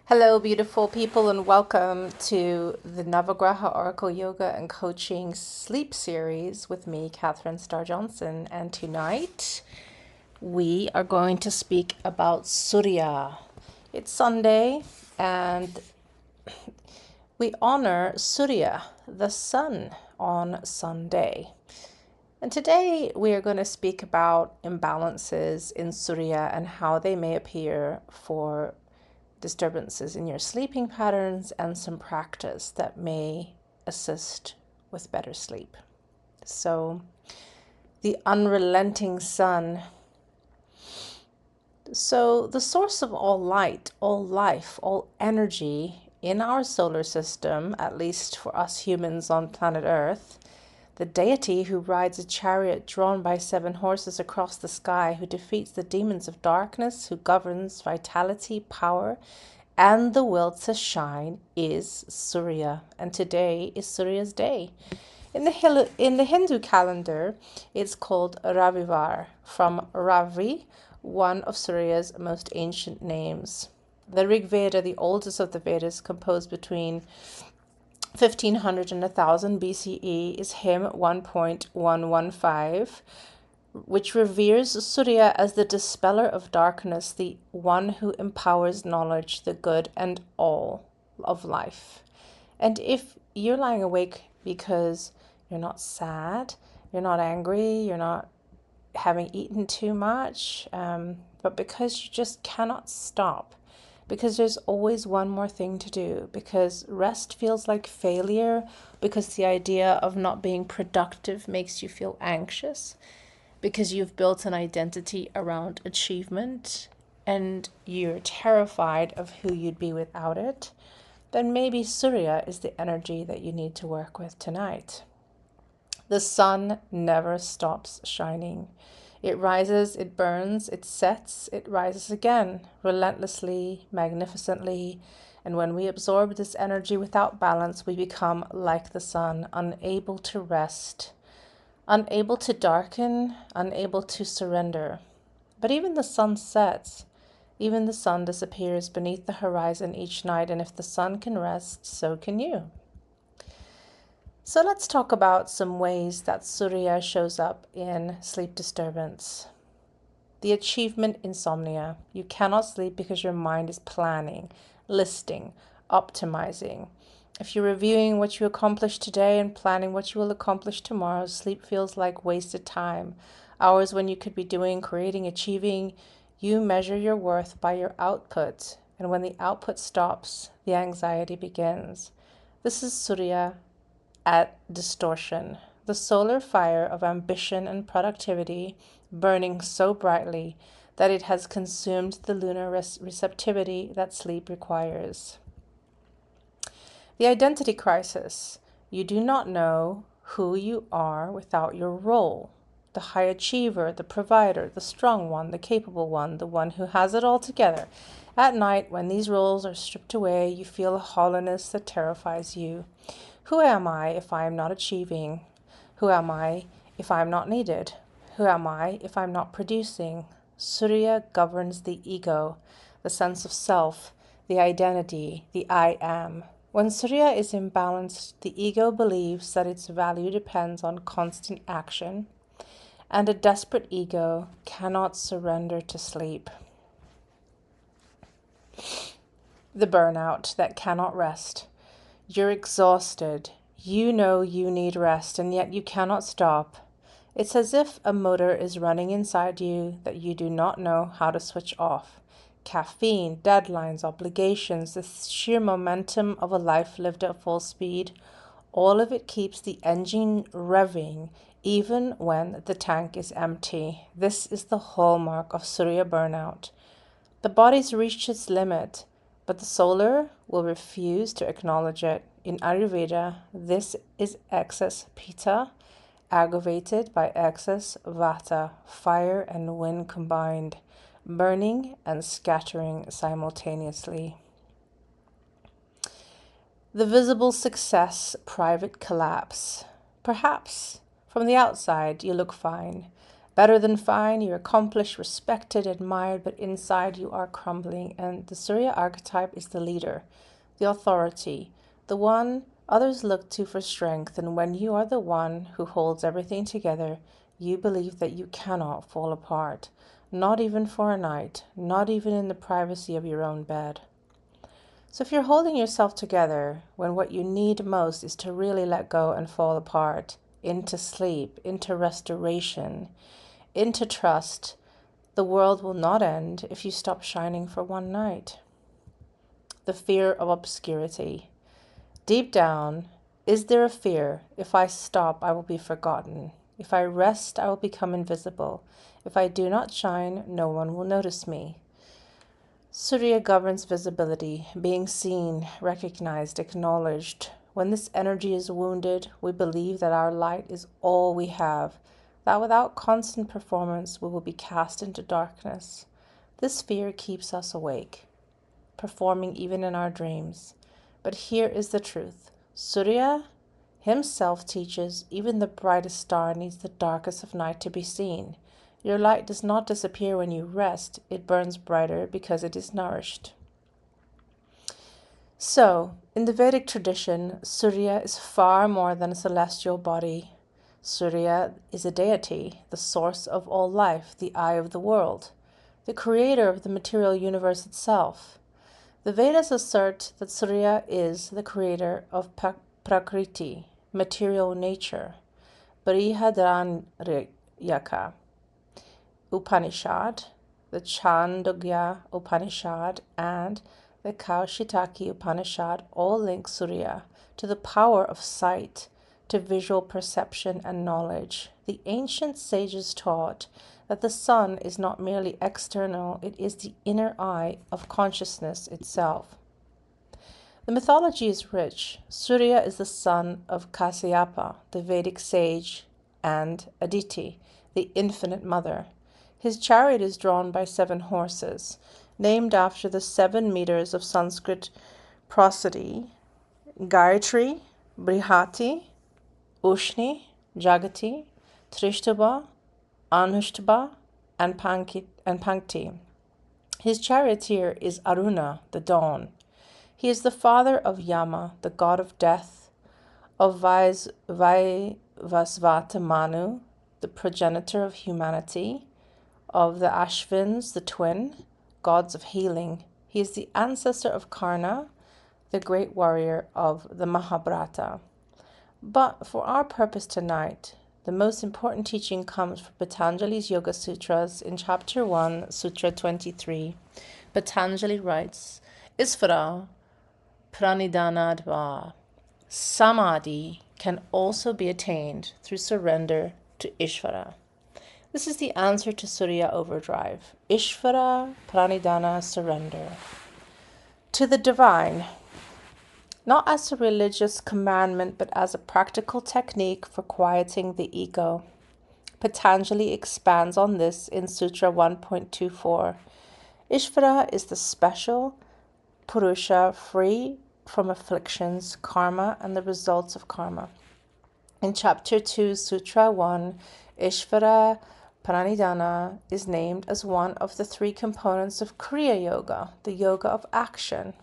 Hello, beautiful people, and welcome to the Navagraha Oracle Yoga and Coaching Sleep Series with me, Catherine Starr Johnson. And tonight we are going to speak about Surya. It's Sunday, and we honor Surya, the sun, on Sunday. And today we are going to speak about imbalances in Surya and how they may appear for disturbances in your sleeping patterns and some practice that may assist with better sleep. So, the unrelenting sun. So, the source of all light, all life, all energy in our solar system, at least for us humans on planet Earth, the deity who rides a chariot drawn by 7 horses across the sky, who defeats the demons of darkness, who governs vitality, power, and the will to shine, is Surya. And today is Surya's day. In the Hindu calendar, it's called Ravivar, from Ravi, one of Surya's most ancient names. The Rig Veda, the oldest of the Vedas, composed between 1500 and 1000 BCE, is hymn 1.115, which reveres Surya as the dispeller of darkness, the one who empowers knowledge, the good, and all of life. And if you're lying awake because you're not sad, you're not angry, you're not having eaten too much, but because you just cannot stop, because there's always one more thing to do, because rest feels like failure, because the idea of not being productive makes you feel anxious, because you've built an identity around achievement and you're terrified of who you'd be without it, then maybe Surya is the energy that you need to work with tonight. The sun never stops shining. It rises, it burns, it sets, it rises again, relentlessly, magnificently. And when we absorb this energy without balance, we become like the sun, unable to rest, unable to darken, unable to surrender. But even the sun sets, even the sun disappears beneath the horizon each night, and if the sun can rest, so can you. So let's talk about some ways that Surya shows up in sleep disturbance. The achievement insomnia. You cannot sleep because your mind is planning, listing, optimizing. If you're reviewing what you accomplished today and planning what you will accomplish tomorrow, sleep feels like wasted time. Hours when you could be doing, creating, achieving. You measure your worth by your output, and when the output stops, the anxiety begins. This is Surya at distortion, the solar fire of ambition and productivity burning so brightly that it has consumed the lunar receptivity that sleep requires. The identity crisis. You do not know who you are without your role. The high achiever, the provider, the strong one, the capable one, the one who has it all together. At night, when these roles are stripped away, you feel a hollowness that terrifies you. Who am I if I am not achieving? Who am I if I am not needed? Who am I if I'm not producing? Surya governs the ego, the sense of self, the identity, the I am. When Surya is imbalanced, the ego believes that its value depends on constant action, and a desperate ego cannot surrender to sleep. The burnout that cannot rest. You're exhausted. You know you need rest, and yet you cannot stop. It's as if a motor is running inside you that you do not know how to switch off. Caffeine, deadlines, obligations, the sheer momentum of a life lived at full speed, all of it keeps the engine revving even when the tank is empty. This is the hallmark of Surya burnout. The body's reached its limit, but the solar will refuse to acknowledge it. In Ayurveda, this is excess pitta, aggravated by excess vata, fire and wind combined, burning and scattering simultaneously. The visible success, private collapse. Perhaps from the outside you look fine. better than fine, you're accomplished, respected, admired, but inside you are crumbling. And the Surya archetype is the leader, the authority, the one others look to for strength. And when you are the one who holds everything together, you believe that you cannot fall apart, not even for a night, not even in the privacy of your own bed. So if you're holding yourself together when what you need most is to really let go and fall apart, into sleep, into restoration, into trust, the world will not end if you stop shining for one night. The fear of obscurity. Deep down, is there a fear? If I stop, I will be forgotten. If I rest, I will become invisible. If I do not shine, no one will notice me. Surya governs visibility, being seen, recognized, acknowledged. When this energy is wounded, we believe that our light is all we have, that without constant performance we will be cast into darkness. This fear keeps us awake, performing even in our dreams. But here is the truth. Surya himself teaches even the brightest star needs the darkest of night to be seen. Your light does not disappear when you rest. It burns brighter because it is nourished. So, in the Vedic tradition, Surya is far more than a celestial body. Surya is a deity, the source of all life, the eye of the world, the creator of the material universe itself. The Vedas assert that Surya is the creator of Prakriti, material nature. Brihadaranyaka Upanishad, the Chandogya Upanishad, and the Kaushitaki Upanishad all link Surya to the power of sight, to visual perception and knowledge. The ancient sages taught that the sun is not merely external, it is the inner eye of consciousness itself. The mythology is rich. Surya is the son of Kasyapa, the Vedic sage, and Aditi, the infinite mother. His chariot is drawn by 7 horses, named after the 7 meters of Sanskrit prosody: Gayatri, Brihati, Ushni, Jagati, Trishtubha, Anushtubha, and Pankti. His charioteer is Aruna, the dawn. He is the father of Yama, the god of death, of Vaivasvata Manu, the progenitor of humanity, of the Ashvins, the twin, gods of healing. He is the ancestor of Karna, the great warrior of the Mahabharata. But for our purpose tonight, the most important teaching comes from Patanjali's Yoga Sutras in Chapter 1, Sutra 23. Patanjali writes, Ishvara Pranidhana Samadhi can also be attained through surrender to Ishvara. This is the answer to Surya Overdrive. Ishvara Pranidhana, surrender to the divine, not as a religious commandment, but as a practical technique for quieting the ego. Patanjali expands on this in Sutra 1.24. Ishvara is the special Purusha free from afflictions, karma, and the results of karma. In Chapter 2, Sutra 1, Ishvara Pranidhana is named as one of the 3 components of Kriya Yoga, the yoga of action.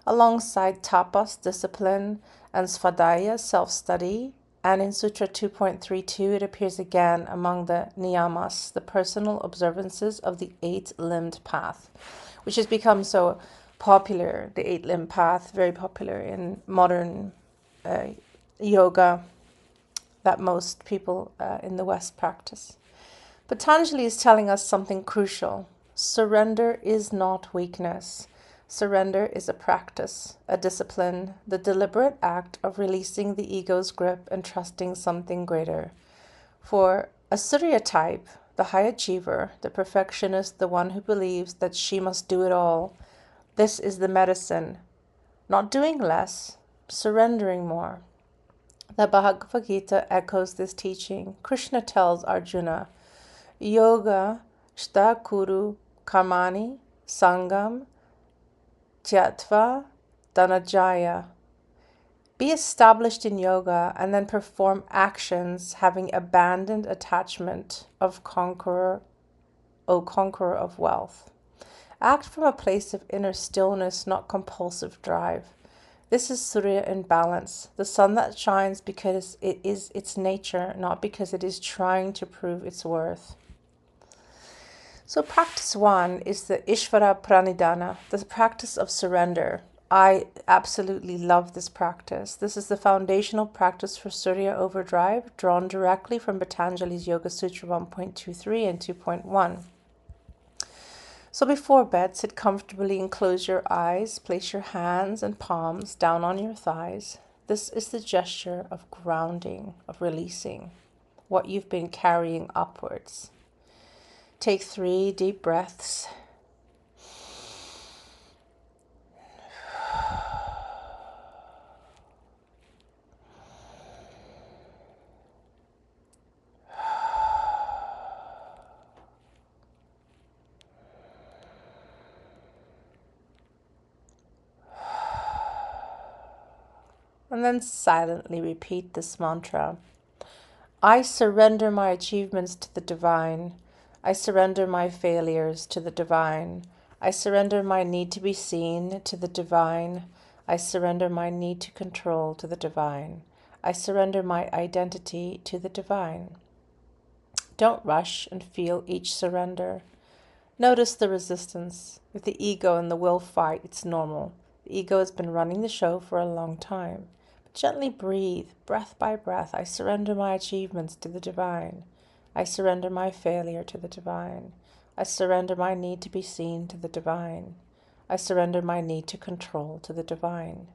Alongside tapas, discipline, and svadhyaya, self-study, and in Sutra 2.32 it appears again among the niyamas, the personal observances of the 8-limbed path, which has become so popular, the 8-limb path, very popular in modern yoga that most people in the West practice. Patanjali is telling us something crucial. Surrender is not weakness. Surrender is a practice, a discipline, the deliberate act of releasing the ego's grip and trusting something greater. For a Surya type, the high achiever, the perfectionist, the one who believes that she must do it all, this is the medicine. Not doing less, surrendering more. The Bhagavad Gita echoes this teaching. Krishna tells Arjuna, Yoga shta kuru karmani sangam tyatva dhanajaya. Be established in yoga and then perform actions having abandoned attachment of conqueror, O conqueror of wealth. Act from a place of inner stillness, not compulsive drive. This is Surya in balance, the sun that shines because it is its nature, not because it is trying to prove its worth. So practice 1 is the Ishvara Pranidhana, the practice of surrender. I absolutely love this practice. This is the foundational practice for Surya Overdrive, drawn directly from Patanjali's Yoga Sutra 1.23 and 2.1. So before bed, sit comfortably and close your eyes. Place your hands and palms down on your thighs. This is the gesture of grounding, of releasing what you've been carrying upwards. Take 3 deep breaths. And then silently repeat this mantra. I surrender my achievements to the divine. I surrender my failures to the divine. I surrender my need to be seen to the divine. I surrender my need to control to the divine. I surrender my identity to the divine. Don't rush and feel each surrender. Notice the resistance. If the ego and the will fight, it's normal. The ego has been running the show for a long time. But gently breathe, breath by breath. I surrender my achievements to the divine. I surrender my failure to the divine. I surrender my need to be seen to the divine. I surrender my need to control to the divine.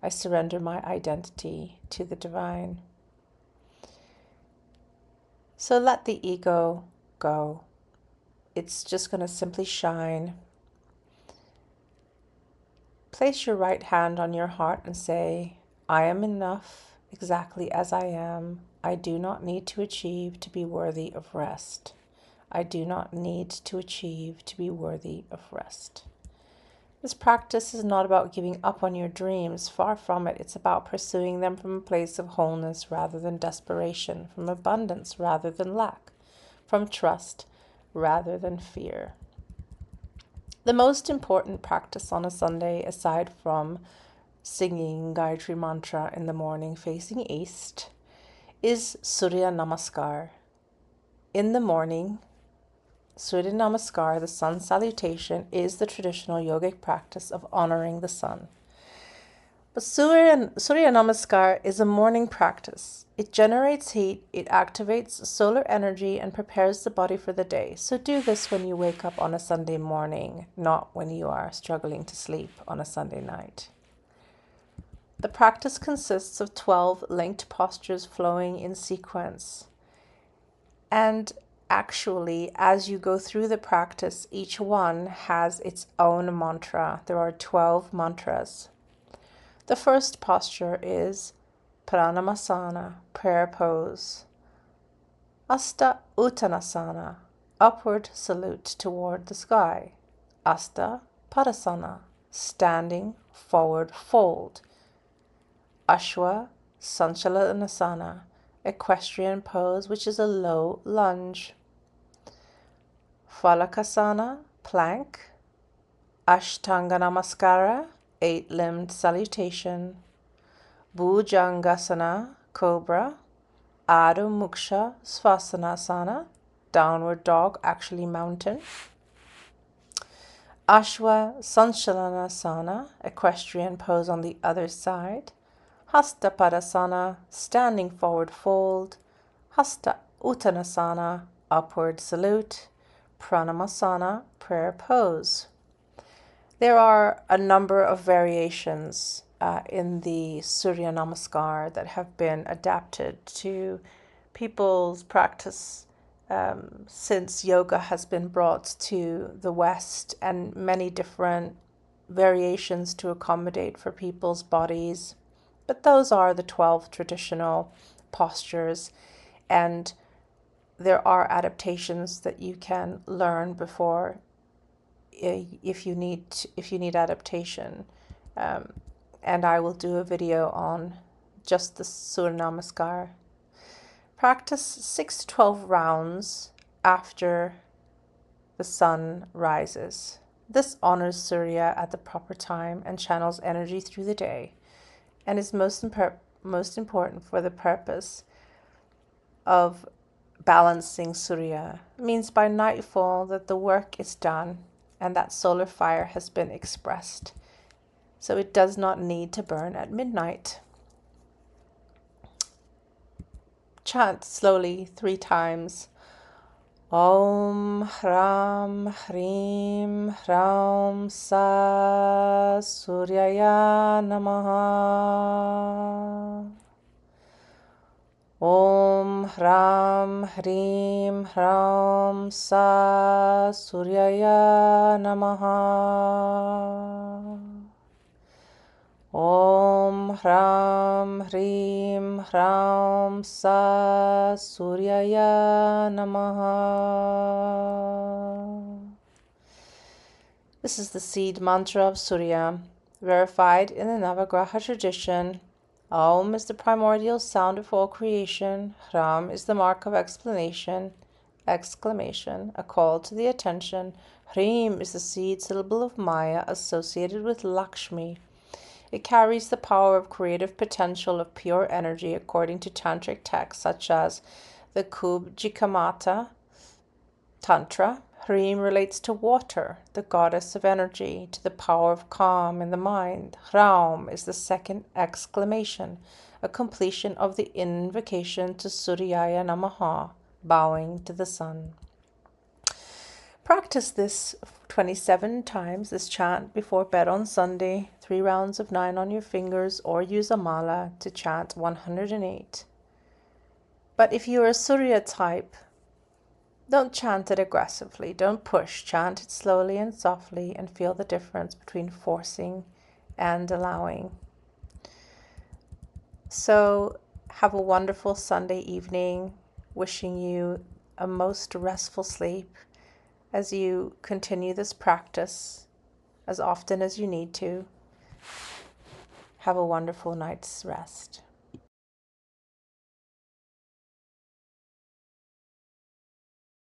I surrender my identity to the divine. So let the ego go. It's just going to simply shine. Place your right hand on your heart and say, I am enough exactly as I am. I do not need to achieve to be worthy of rest. I do not need to achieve to be worthy of rest. This practice is not about giving up on your dreams. Far from it. It's about pursuing them from a place of wholeness rather than desperation, from abundance rather than lack, from trust rather than fear. The most important practice on a Sunday, aside from singing Gayatri Mantra in the morning facing east, is Surya Namaskar. In the morning, Surya Namaskar, the sun salutation, is the traditional yogic practice of honoring the sun. But Surya Namaskar is a morning practice. It generates heat, it activates solar energy and prepares the body for the day. So do this when you wake up on a Sunday morning, not when you are struggling to sleep on a Sunday night. The practice consists of 12 linked postures flowing in sequence. And actually, as you go through the practice, each one has its own mantra. There are 12 mantras. The first posture is Pranamasana, prayer pose. Asta Uttanasana, upward salute toward the sky. Asta Padasana, standing forward fold. Ashwa Sanchalanasana, equestrian pose, which is a low lunge. Phalakasana, plank. Ashtanga Namaskara, 8-limbed salutation. Bhujangasana, cobra. Adho Muksha Svasanasana, downward dog, actually mountain. Ashwa Sanchalanasana, equestrian pose on the other side. Hasta Padasana, standing forward fold. Hasta Uttanasana, upward salute. Pranamasana, prayer pose. There are a number of variations in the Surya Namaskar that have been adapted to people's practice since yoga has been brought to the West, and many different variations to accommodate for people's bodies. But those are the 12 traditional postures, and there are adaptations that you can learn before if you need adaptation, and I will do a video on just the Surya Namaskar. Practice 6 to 12 rounds after the sun rises. This honors Surya at the proper time and channels energy through the day, and is most important for the purpose of balancing Surya. It means by nightfall that the work is done and that solar fire has been expressed, so it does not need to burn at midnight. Chant slowly 3 times. Om Hraam Hreem Hraum Sa Suryaya Namah. Om Hraam Hreem Hraum Sa Suryaya Namah. Om Hraam Hreem Hraum Sa Suryaya Namah. This is the seed mantra of Surya, verified in the Navagraha tradition. Om is the primordial sound of all creation. Hraum is the mark of exclamation, a call to the attention. Hreem is the seed syllable of Maya associated with Lakshmi. It carries the power of creative potential of pure energy according to tantric texts such as the Kubjikamata Tantra. Hreem relates to water, the goddess of energy, to the power of calm in the mind. Hraum is the second exclamation, a completion of the invocation to Suryaya Namah, bowing to the sun. Practice this 27 times, this chant, before bed on Sunday, 3 rounds of 9 on your fingers, or use a mala to chant 108. But if you are a Surya type, don't chant it aggressively. Don't push. Chant it slowly and softly and feel the difference between forcing and allowing. So have a wonderful Sunday evening. Wishing you a most restful sleep as you continue this practice as often as you need to. Have a wonderful night's rest.